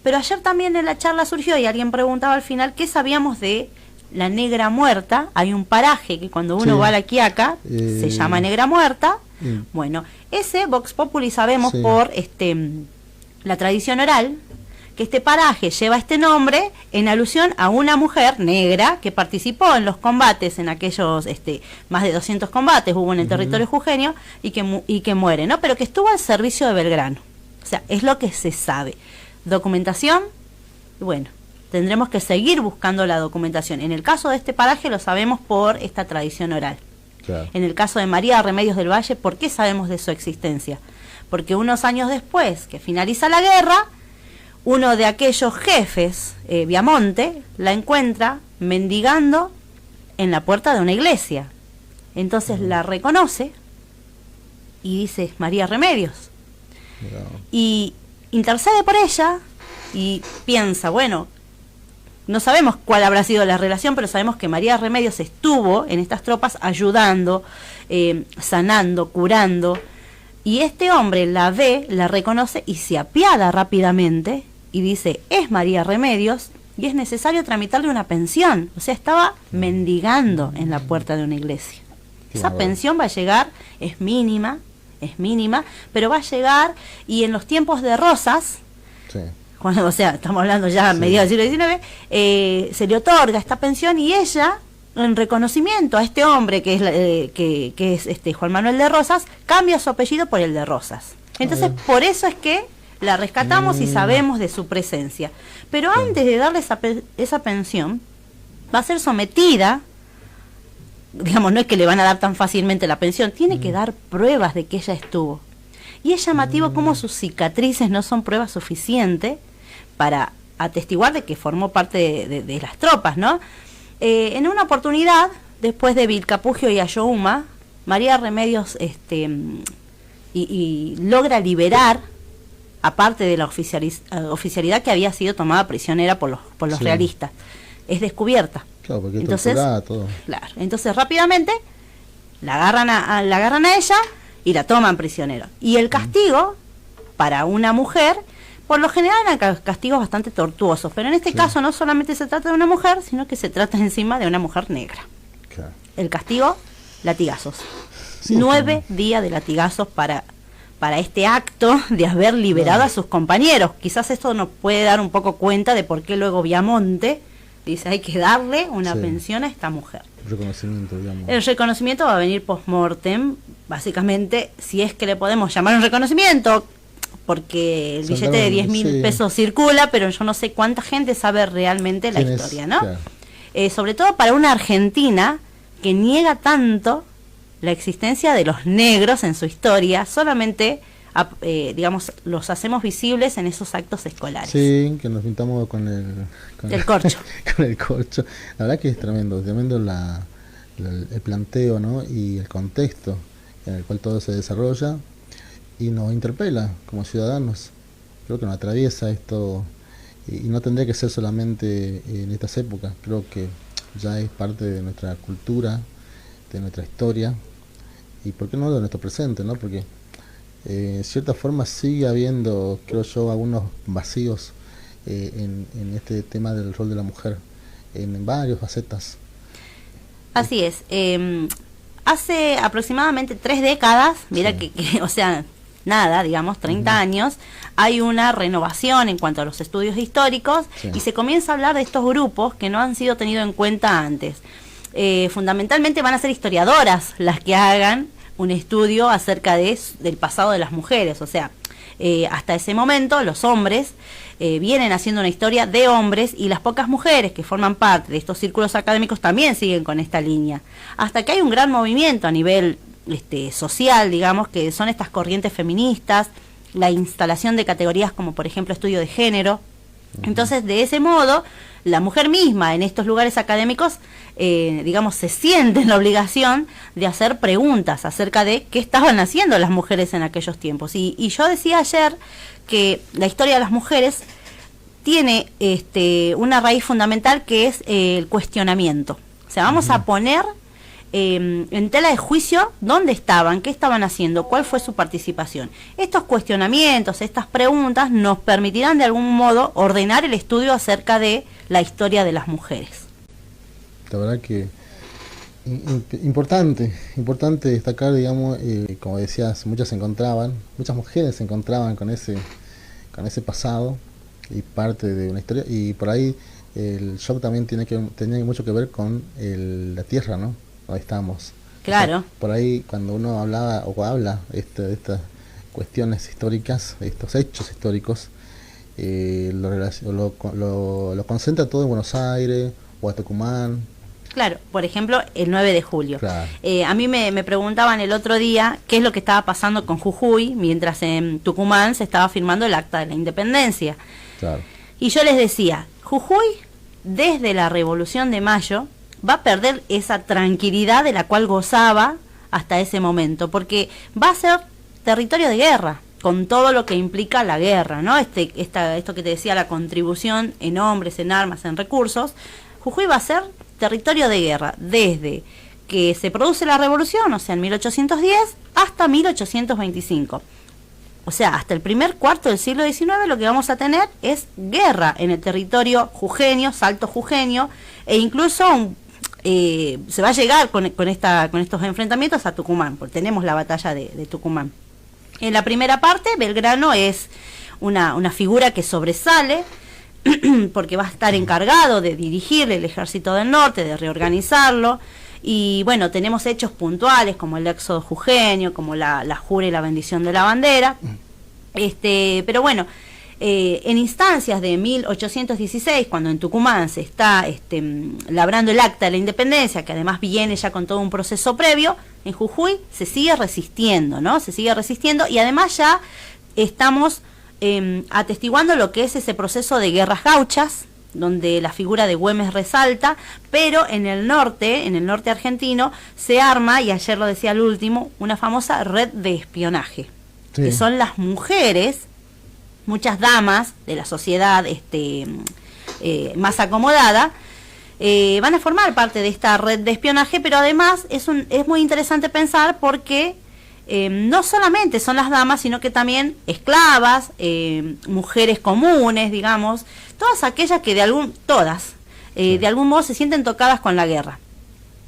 Pero ayer también en la charla surgió y alguien preguntaba al final qué sabíamos de la Negra Muerta. Hay un paraje que cuando uno va a La Quiaca se llama Negra Muerta. Bueno, ese Vox Populi sabemos por la tradición oral, que este paraje lleva este nombre en alusión a una mujer negra que participó en los combates, en aquellos más de 200 combates hubo en el territorio jujeño, y que muere, ¿no? Pero que estuvo al servicio de Belgrano. O sea, es lo que se sabe. Documentación, bueno, tendremos que seguir buscando la documentación. En el caso de este paraje lo sabemos por esta tradición oral. Claro. En el caso de María Remedios del Valle, ¿por qué sabemos de su existencia? Porque unos años después que finaliza la guerra, uno de aquellos jefes, Viamonte, la encuentra mendigando en la puerta de una iglesia. Entonces la reconoce y dice, María Remedios. Y intercede por ella y piensa, bueno, no sabemos cuál habrá sido la relación, pero sabemos que María Remedios estuvo en estas tropas ayudando, sanando, curando. Y este hombre la ve, la reconoce y se apiada rápidamente y dice, es María Remedios y es necesario tramitarle una pensión. O sea, estaba mendigando en la puerta de una iglesia. Esa pensión va a llegar, es mínima, pero va a llegar, y en los tiempos de Rosas, cuando, o sea, estamos hablando ya a mediados del siglo XIX, se le otorga esta pensión y ella, en reconocimiento a este hombre que es Juan Manuel de Rosas, cambia su apellido por el de Rosas. Entonces, por eso es que la rescatamos y sabemos de su presencia. Pero antes de darle esa pensión, va a ser sometida, digamos, no es que le van a dar tan fácilmente la pensión, tiene que dar pruebas de que ella estuvo. Y es llamativo cómo sus cicatrices no son prueba suficiente para atestiguar de que formó parte de las tropas, ¿no? En una oportunidad, después de Vilcapugio y Ayohuma, María Remedios y logra liberar, aparte de la oficialidad que había sido tomada prisionera por los realistas. Es descubierta. Claro, porque entonces, todo. Claro, entonces rápidamente la agarran a ella y la toman prisionera. Y el castigo para una mujer, por lo general eran castigos bastante tortuosos, pero en este caso no solamente se trata de una mujer, sino que se trata encima de una mujer negra. Claro. El castigo, latigazos. 9 días de latigazos para este acto de haber liberado a sus compañeros. Quizás esto nos puede dar un poco cuenta de por qué luego Viamonte dice, hay que darle una pensión a esta mujer. Reconocimiento, digamos. El reconocimiento va a venir post-mortem, básicamente, si es que le podemos llamar un reconocimiento, porque el billete de 10.000 pesos circula, pero yo no sé cuánta gente sabe realmente la historia, ¿no? Claro. Sobre todo para una Argentina que niega tanto la existencia de los negros en su historia, solamente, digamos, los hacemos visibles en esos actos escolares. Sí, que nos pintamos con el corcho. Con el corcho. La verdad que es tremendo el planteo, ¿no? Y el contexto en el cual todo se desarrolla y nos interpela como ciudadanos. Creo que nos atraviesa esto y no tendría que ser solamente en estas épocas. Creo que ya es parte de nuestra cultura, de nuestra historia y por qué no de nuestro presente, ¿no? Porque en cierta forma sigue habiendo, creo yo, algunos vacíos en este tema del rol de la mujer en varias facetas. Así es. Hace aproximadamente 3 décadas, mira que o sea, nada, digamos, 30 años, hay una renovación en cuanto a los estudios históricos y se comienza a hablar de estos grupos que no han sido tenidos en cuenta antes. Fundamentalmente van a ser historiadoras las que hagan un estudio acerca del pasado de las mujeres, o sea, hasta ese momento los hombres vienen haciendo una historia de hombres y las pocas mujeres que forman parte de estos círculos académicos también siguen con esta línea, hasta que hay un gran movimiento a nivel social, digamos, que son estas corrientes feministas, la instalación de categorías como por ejemplo estudio de género. Entonces, de ese modo, la mujer misma en estos lugares académicos, digamos, se siente en la obligación de hacer preguntas acerca de qué estaban haciendo las mujeres en aquellos tiempos. Y yo decía ayer que la historia de las mujeres tiene una raíz fundamental que es el cuestionamiento. O sea, vamos a poner en tela de juicio dónde estaban, qué estaban haciendo, cuál fue su participación. Estos cuestionamientos, estas preguntas nos permitirán de algún modo ordenar el estudio acerca de la historia de las mujeres. La verdad que importante destacar, digamos, como decías, muchas mujeres se encontraban con ese pasado y parte de una historia, y por ahí el shock también tenía mucho que ver con la tierra, ¿no? Ahí estamos. Claro. O sea, por ahí cuando uno habla de estas cuestiones históricas, de estos hechos históricos, lo concentra todo en Buenos Aires o a Tucumán. Claro, por ejemplo, el 9 de julio. Claro. A mí me preguntaban el otro día qué es lo que estaba pasando con Jujuy, mientras en Tucumán se estaba firmando el Acta de la Independencia. Claro. Y yo les decía, Jujuy, desde la Revolución de Mayo, va a perder esa tranquilidad de la cual gozaba hasta ese momento, porque va a ser territorio de guerra, con todo lo que implica la guerra, ¿no? Esto que te decía, la contribución en hombres, en armas, en recursos. Jujuy va a ser territorio de guerra desde que se produce la revolución, o sea, en 1810, hasta 1825. O sea, hasta el primer cuarto del siglo XIX lo que vamos a tener es guerra en el territorio jujeño, Salto Jujeño, e incluso se va a llegar con estos enfrentamientos a Tucumán, porque tenemos la batalla de Tucumán. En la primera parte, Belgrano es una figura que sobresale, porque va a estar encargado de dirigir el ejército del norte, de reorganizarlo, y bueno, tenemos hechos puntuales como el éxodo jujeño, como la jura y la bendición de la bandera, pero bueno, en instancias de 1816, cuando en Tucumán se está labrando el Acta de la Independencia, que además viene ya con todo un proceso previo, en Jujuy se sigue resistiendo, ¿no? Se sigue resistiendo, y además ya estamos atestiguando lo que es ese proceso de guerras gauchas, donde la figura de Güemes resalta, pero en el norte argentino, se arma, y ayer lo decía al último, una famosa red de espionaje, sí, que son las mujeres, muchas damas de la sociedad más acomodada, van a formar parte de esta red de espionaje, pero además es muy interesante pensar porque no solamente son las damas, sino que también esclavas, mujeres comunes, digamos, todas aquellas que de algún modo se sienten tocadas con la guerra.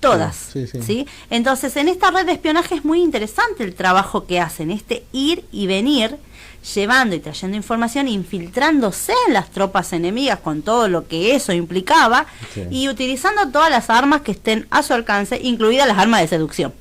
Todas, sí. ¿Sí? Entonces, en esta red de espionaje es muy interesante el trabajo que hacen, ir y venir, llevando y trayendo información, infiltrándose en las tropas enemigas con todo lo que eso implicaba, sí, y utilizando todas las armas que estén a su alcance, incluidas las armas de seducción.